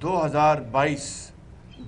2022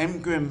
MQM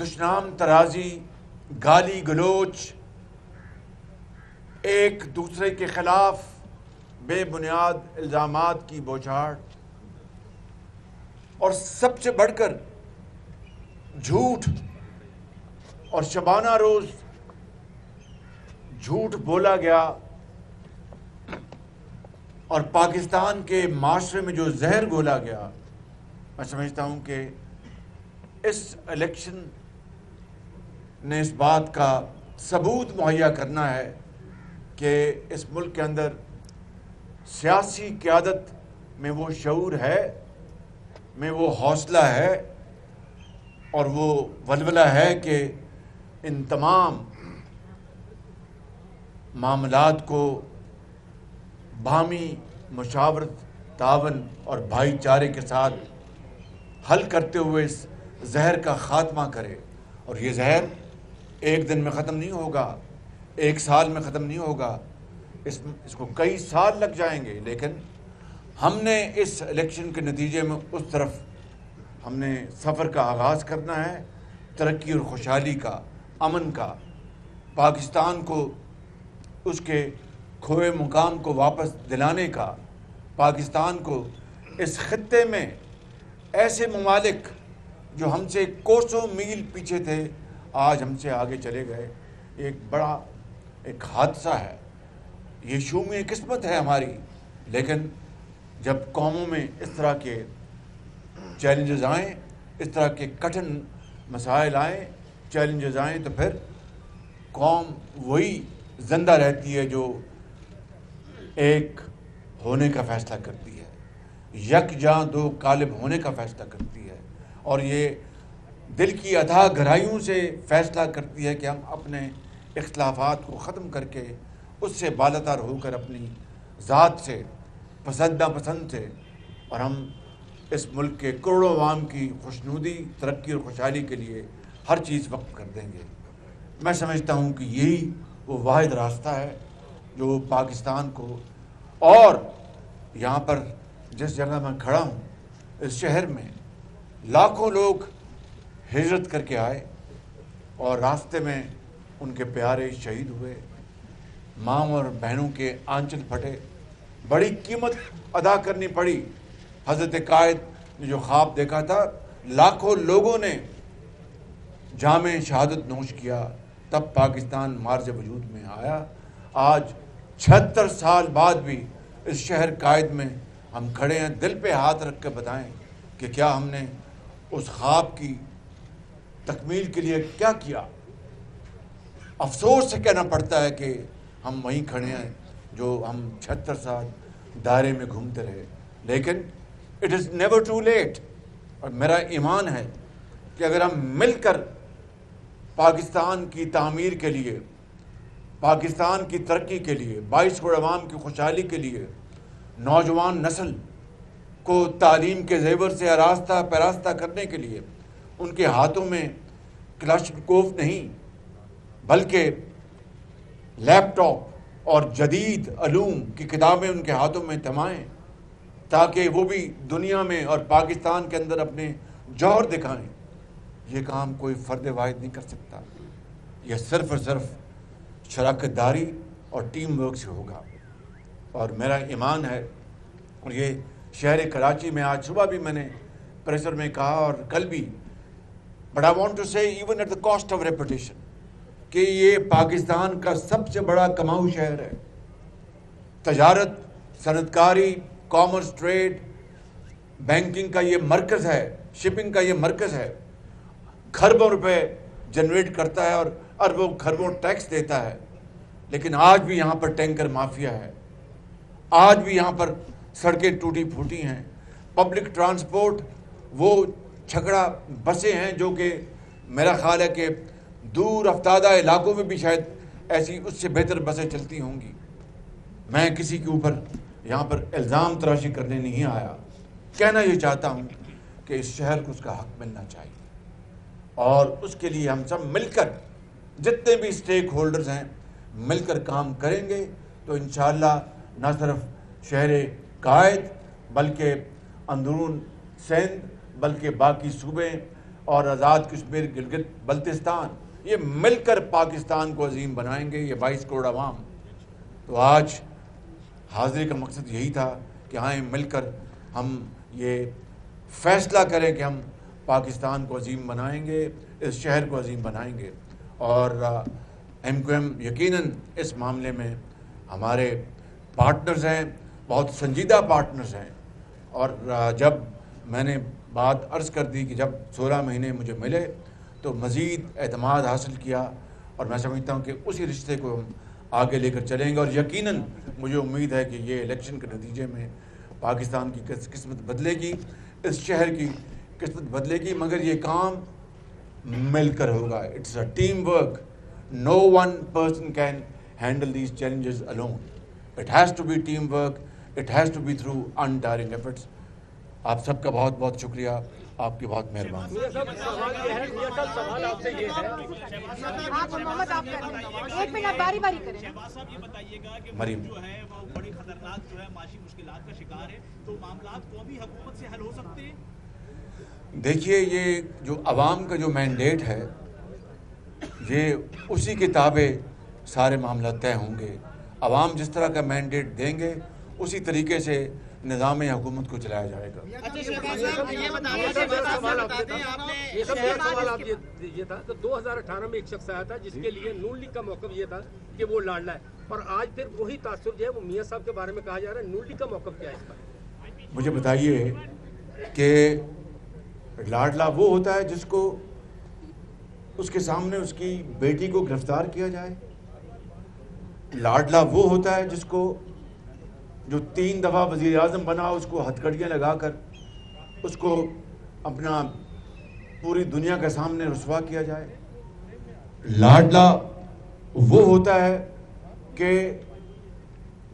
دشنام ترازی، گالی گلوچ، ایک دوسرے کے خلاف بے بنیاد الزامات کی بوچھاڑ، اور سب سے بڑھ کر جھوٹ، اور شبانہ روز جھوٹ بولا گیا، اور پاکستان کے معاشرے میں جو زہر گھولا گیا. میں سمجھتا ہوں کہ اس الیکشن نے اس بات کا ثبوت مہیا کرنا ہے کہ اس ملک کے اندر سیاسی قیادت میں وہ شعور ہے، میں وہ حوصلہ ہے، اور وہ ولولہ ہے کہ ان تمام معاملات کو باہمی مشاورت، تعاون اور بھائی چارے کے ساتھ حل کرتے ہوئے اس زہر کا خاتمہ کرے. اور یہ زہر ایک دن میں ختم نہیں ہوگا، ایک سال میں ختم نہیں ہوگا، اس کو کئی سال لگ جائیں گے. لیکن ہم نے اس الیکشن کے نتیجے میں اس طرف ہم نے سفر کا آغاز کرنا ہے، ترقی اور خوشحالی کا، امن کا، پاکستان کو اس کے کھوئے مقام کو واپس دلانے کا، پاکستان کو اس خطے میں ایسے ممالک جو ہم سے کوسوں میل پیچھے تھے آج ہم سے آگے چلے گئے. ایک بڑا ایک حادثہ ہے، یہ شومی قسمت ہے ہماری. لیکن جب قوموں میں اس طرح کے چیلنجز آئیں، اس طرح کے کٹھن مسائل آئیں، چیلنجز آئیں، تو پھر قوم وہی زندہ رہتی ہے جو ایک ہونے کا فیصلہ کرتی ہے، یکجاں دو غالب ہونے کا فیصلہ کرتی ہے، اور یہ دل کی اتھاہ گہرائیوں سے فیصلہ کرتی ہے کہ ہم اپنے اختلافات کو ختم کر کے اس سے بالاتر ہو کر اپنی ذات سے، پسند ناپسند سے، اور ہم اس ملک کے کروڑوں عوام کی خوشنودی، ترقی اور خوشحالی کے لیے ہر چیز وقف کر دیں گے. میں سمجھتا ہوں کہ یہی وہ واحد راستہ ہے جو پاکستان کو، اور یہاں پر جس جگہ میں کھڑا ہوں اس شہر میں لاکھوں لوگ ہجرت کر کے آئے اور راستے میں ان کے پیارے شہید ہوئے، ماں اور بہنوں کے آنچل پھٹے، بڑی قیمت ادا کرنی پڑی. حضرت قائد نے جو خواب دیکھا تھا، لاکھوں لوگوں نے جام شہادت نوش کیا، تب پاکستان مارز وجود میں آیا. آج 76 سال بعد بھی اس شہر قائد میں ہم کھڑے ہیں. دل پہ ہاتھ رکھ کے بتائیں کہ کیا ہم نے اس خواب کی تکمیل کے لیے کیا کیا. افسوس سے کہنا پڑتا ہے کہ ہم وہیں کھڑے ہیں جو ہم 76 سال دائرے میں گھومتے رہے. لیکن it is never too late, اور میرا ایمان ہے کہ اگر ہم مل کر پاکستان کی تعمیر کے لیے، پاکستان کی ترقی کے لیے، 22 کروڑ عوام کی خوشحالی کے لیے، نوجوان نسل کو تعلیم کے زیور سے آراستہ پیراستہ کرنے کے لیے، ان کے ہاتھوں میں کلاشنکوف نہیں بلکہ لیپ ٹاپ اور جدید علوم کی کتابیں ان کے ہاتھوں میں تھمائیں، تاکہ وہ بھی دنیا میں اور پاکستان کے اندر اپنے جوہر دکھائیں. یہ کام کوئی فرد واحد نہیں کر سکتا، یہ صرف اور صرف شراکت داری اور ٹیم ورک سے ہوگا. اور میرا ایمان ہے، اور یہ شہر کراچی میں آج صبح بھی میں نے پریسر میں کہا اور کل بھی، but I want to say even at the cost of reputation, کہ یہ پاکستان کا سب سے بڑا کماؤ شہر ہے. تجارت، صنعت کاری، کامرس، ٹریڈ، بینکنگ کا یہ مرکز ہے، شپنگ کا یہ مرکز ہے، کھربوں روپے جنریٹ کرتا ہے اور اربوں کھربوں ٹیکس دیتا ہے. لیکن آج بھی یہاں پر ٹینکر مافیا ہے، آج بھی یہاں پر سڑکیں ٹوٹی پھوٹی ہیں. پبلک ٹرانسپورٹ وہ چھکڑا بسیں ہیں جو کہ میرا خیال ہے کہ دور افتادہ علاقوں میں بھی شاید ایسی اس سے بہتر بسیں چلتی ہوں گی. میں کسی کے اوپر یہاں پر الزام تراشی کرنے نہیں آیا، کہنا یہ چاہتا ہوں کہ اس شہر کو اس کا حق ملنا چاہیے، اور اس کے لیے ہم سب مل کر، جتنے بھی اسٹیک ہولڈرز ہیں، مل کر کام کریں گے تو انشاءاللہ نہ صرف شہر قائد بلکہ اندرون سندھ، بلکہ باقی صوبے اور آزاد کشمیر گلگت بلتستان، یہ مل کر پاکستان کو عظیم بنائیں گے، یہ 22 کروڑ عوام۔ تو آج حاضری کا مقصد یہی تھا کہ آئیں مل کر ہم یہ فیصلہ کریں کہ ہم پاکستان کو عظیم بنائیں گے، اس شہر کو عظیم بنائیں گے۔ اور ایم کیو ایم یقیناً اس معاملے میں ہمارے پارٹنرز ہیں، بہت سنجیدہ پارٹنرز ہیں۔ اور جب میں نے بات عرض کر دی کہ جب 16 مہینے مجھے ملے تو مزید اعتماد حاصل کیا، اور میں سمجھتا ہوں کہ اسی رشتے کو ہم آگے لے کر چلیں گے، اور یقیناً مجھے امید ہے کہ یہ الیکشن کے نتیجے میں پاکستان کی قسمت بدلے گی، اس شہر کی قسمت بدلے گی، مگر یہ کام مل کر ہوگا۔ It's a team work, no one person can handle these challenges alone. It has to be team work, it has to be through untiring efforts. آپ سب کا بہت بہت شکریہ، آپ کی بہت مہربانی۔ سوال آپ سے یہ ہے، ایک منٹ باری باری کریں۔ شہباز صاحب یہ بتائیے گا کہ مریم جو ہے وہ بڑی خطرناک جو ہے معاشی مشکلات کا شکار ہے، تو معاملات قومی حکومت سے حل ہو سکتے ہیں؟ دیکھیے، یہ جو عوام کا جو مینڈیٹ ہے، یہ اسی کے تابع سارے معاملات طے ہوں گے۔ عوام جس طرح کا مینڈیٹ دیں گے اسی طریقے سے نظام حکومت کو چلایا جائے گا۔ سوال آپ یہ تھا کہ 2018 میں ایک شخص آیا تھا جس کے لیے نون لیگ کا موقف یہ تھا کہ وہ لاڈلا ہے، اور آج پھر وہی تاثر جو ہے وہ میاں صاحب کے بارے میں کہا جا رہا ہے، نون لیگ کا موقف کیا ہے اس پر؟ مجھے بتائیے کہ لاڈلا وہ ہوتا ہے جس کو اس کے سامنے اس کی بیٹی کو گرفتار کیا جائے؟ لاڈلا وہ ہوتا ہے جس کو جو 3 دفعہ وزیر اعظم بنا اس کو ہتھکڑیاں لگا کر اس کو اپنا پوری دنیا کے سامنے رسوا کیا جائے؟ لاڈلا وہ ہوتا ہے کہ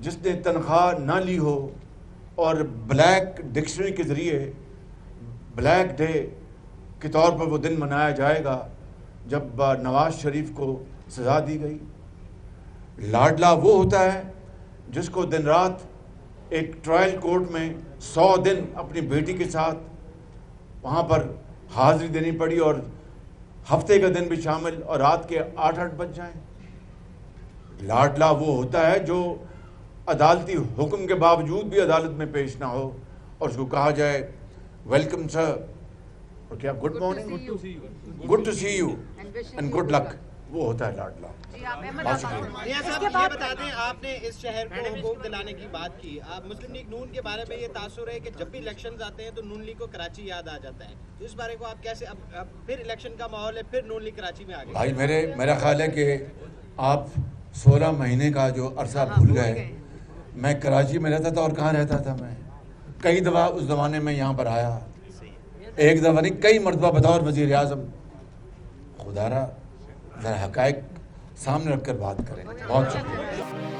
جس نے تنخواہ نہ لی ہو اور بلیک ڈکشنری کے ذریعے بلیک ڈے کے طور پر وہ دن منایا جائے گا جب نواز شریف کو سزا دی گئی؟ لاڈلا وہ ہوتا ہے جس کو دن رات ایک ٹرائل کورٹ میں 100 دن اپنی بیٹی کے ساتھ وہاں پر حاضری دینی پڑی، اور ہفتے کا دن بھی شامل، اور رات کے 8 بج جائیں۔ لاڈلا وہ ہوتا ہے جو عدالتی حکم کے باوجود بھی عدالت میں پیش نہ ہو اور اس کو کہا جائے ویلکم سر، اور کیا good morning, good to see you and good luck, وہ ہوتا ہے لاڈلا۔ میاں صاحب یہ بتا دیں، آپ نے اس شہر کو حقوق دلانے کی بات کی، آپ مسلم لیگ نون کے بارے میں یہ تاثر ہے کہ جب بھی الیکشنز آتے ہیں تو نون لیگ کو کراچی یاد آ جاتا ہے، تو اس بارے کو آپ کیسے، اب پھر الیکشن کا ماحول ہے، پھر نون لیگ کراچی میں آ گئی؟ بھائی میرا خیال ہے کہ آپ 16 مہینے کا جو عرصہ بھول گئے۔ میں کراچی میں رہتا تھا، اور کہاں رہتا تھا میں؟ کئی دفعہ اس زمانے میں یہاں پر آیا، ایک دفعہ نہیں کئی مرتبہ بطور وزیر اعظم۔ خدا را ذرا حقائق سامنے رکھ کر بات کریں۔ بہت شکریہ۔